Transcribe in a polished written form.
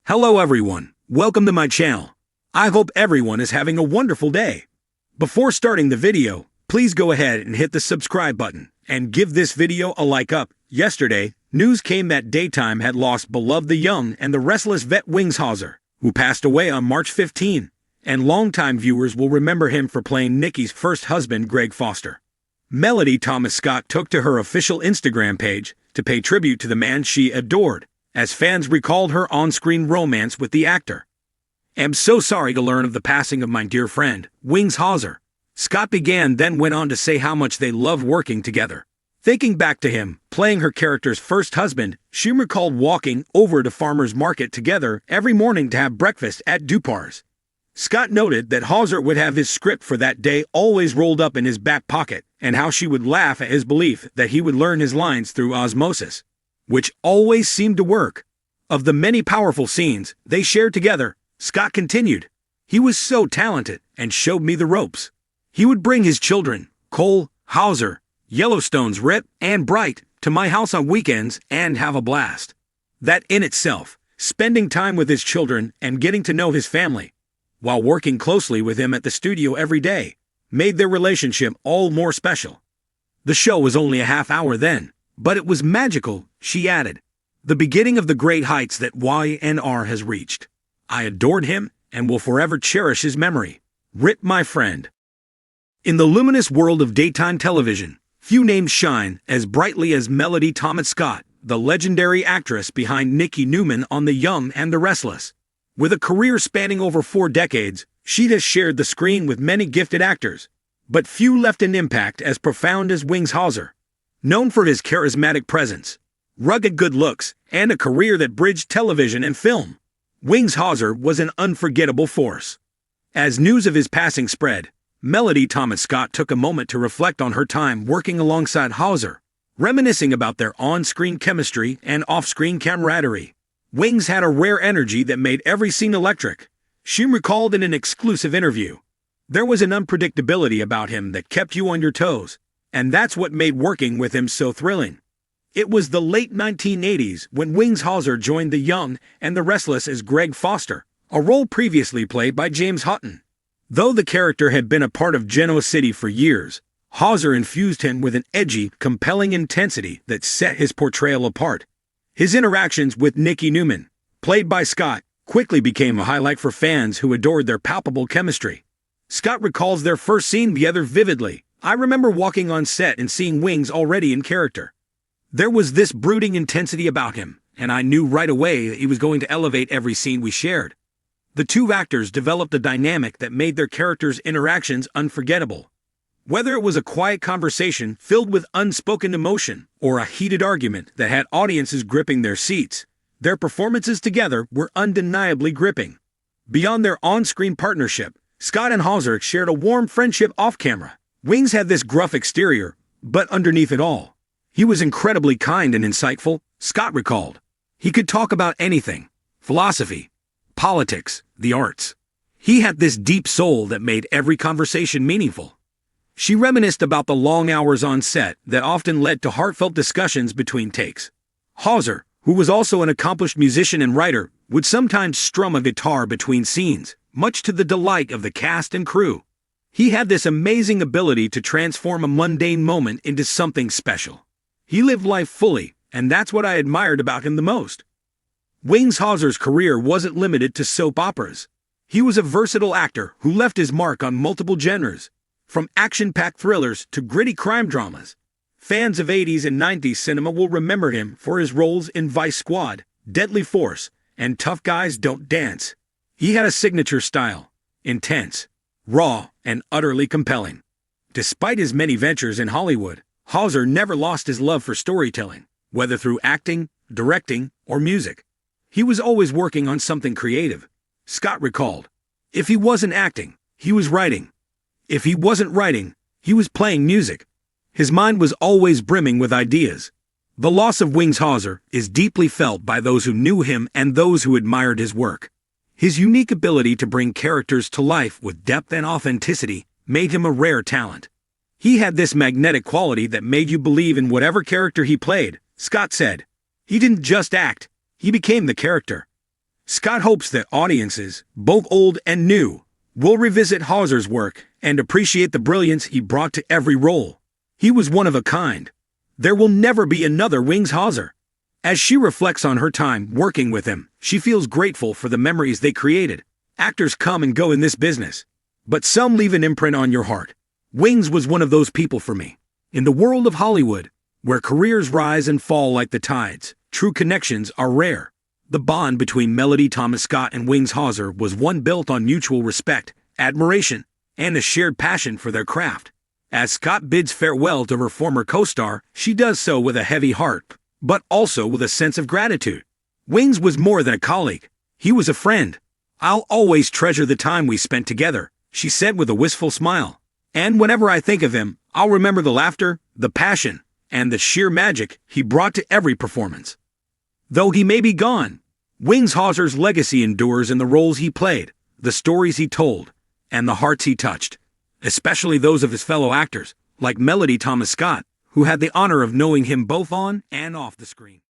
Hello everyone, welcome to my channel. I hope everyone is having a wonderful day. Before starting the video, please go ahead and hit the subscribe button and give this video a like up. Yesterday, news came that Daytime had lost beloved the young and the restless vet Wings Hauser, who passed away on March 15, and longtime viewers will remember him for playing Nikki's first husband Greg Foster. Melody Thomas Scott took to her official Instagram page to pay tribute to the man she adored, as fans recalled her on-screen romance with the actor. "Am so sorry to learn of the passing of my dear friend, Wings Hauser," Scott began, then went on to say how much they loved working together. Thinking back to him, playing her character's first husband, she recalled walking over to Farmer's Market together every morning to have breakfast at Dupar's. Scott noted that Hauser would have his script for that day always rolled up in his back pocket, and how she would laugh at his belief that he would learn his lines through osmosis, which always seemed to work. Of the many powerful scenes they shared together, Scott continued, "He was so talented and showed me the ropes. He would bring his children, Cole, Hauser, Yellowstone's Rip, and Bright, to my house on weekends and have a blast." That in itself, spending time with his children and getting to know his family, while working closely with him at the studio every day, made their relationship all more special. The show was only a half hour then, but it was magical, she added. "The beginning of the great heights that YNR has reached. I adored him and will forever cherish his memory. Rip, my friend." In the luminous world of daytime television, few names shine as brightly as Melody Thomas Scott, the legendary actress behind Nikki Newman on The Young and the Restless. With a career spanning over 4 decades, she has shared the screen with many gifted actors, but few left an impact as profound as Wings Hauser. Known for his charismatic presence, rugged good looks, and a career that bridged television and film, Wings Hauser was an unforgettable force. As news of his passing spread, Melody Thomas Scott took a moment to reflect on her time working alongside Hauser, reminiscing about their on-screen chemistry and off-screen camaraderie. Wings had a rare energy that made every scene electric, she recalled in an exclusive interview. There was an unpredictability about him that kept you on your toes, and that's what made working with him so thrilling. It was the late 1980s when Wings Hauser joined The Young and the Restless as Greg Foster, a role previously played by James Hutton. Though the character had been a part of Genoa City for years, Hauser infused him with an edgy, compelling intensity that set his portrayal apart. His interactions with Nikki Newman, played by Scott, quickly became a highlight for fans who adored their palpable chemistry. Scott recalls their first scene together vividly. "I remember walking on set and seeing Wings already in character. There was this brooding intensity about him, and I knew right away that he was going to elevate every scene we shared." The two actors developed a dynamic that made their characters' interactions unforgettable. Whether it was a quiet conversation filled with unspoken emotion or a heated argument that had audiences gripping their seats, their performances together were undeniably gripping. Beyond their on-screen partnership, Scott and Hauser shared a warm friendship off-camera. Wings had this gruff exterior, but underneath it all, he was incredibly kind and insightful, Scott recalled. He could talk about anything: philosophy, politics, the arts. He had this deep soul that made every conversation meaningful. She reminisced about the long hours on set that often led to heartfelt discussions between takes. Hauser, who was also an accomplished musician and writer, would sometimes strum a guitar between scenes, much to the delight of the cast and crew. He had this amazing ability to transform a mundane moment into something special. He lived life fully, and that's what I admired about him the most. Wings Hauser's career wasn't limited to soap operas. He was a versatile actor who left his mark on multiple genres, from action-packed thrillers to gritty crime dramas. Fans of 80s and 90s cinema will remember him for his roles in Vice Squad, Deadly Force, and Tough Guys Don't Dance. He had a signature style: intense, raw, and utterly compelling. Despite his many ventures in Hollywood, Hauser never lost his love for storytelling, whether through acting, directing, or music. He was always working on something creative, Scott recalled. If he wasn't acting, he was writing. If he wasn't writing, he was playing music. His mind was always brimming with ideas. The loss of Wings Hauser is deeply felt by those who knew him and those who admired his work. His unique ability to bring characters to life with depth and authenticity made him a rare talent. He had this magnetic quality that made you believe in whatever character he played, Scott said. He didn't just act, he became the character. Scott hopes that audiences, both old and new, will revisit Hauser's work and appreciate the brilliance he brought to every role. He was one of a kind. There will never be another Wings Hauser. As she reflects on her time working with him, she feels grateful for the memories they created. Actors come and go in this business, but some leave an imprint on your heart. Wings was one of those people for me. In the world of Hollywood, where careers rise and fall like the tides, true connections are rare. The bond between Melody Thomas Scott and Wings Hauser was one built on mutual respect, admiration, and a shared passion for their craft. As Scott bids farewell to her former co-star, she does so with a heavy heart, but also with a sense of gratitude. Wings was more than a colleague. He was a friend. "I'll always treasure the time we spent together," she said with a wistful smile. "And whenever I think of him, I'll remember the laughter, the passion, and the sheer magic he brought to every performance." Though he may be gone, Wings Hauser's legacy endures in the roles he played, the stories he told, and the hearts he touched, especially those of his fellow actors, like Melody Thomas Scott, who had the honor of knowing him both on and off the screen.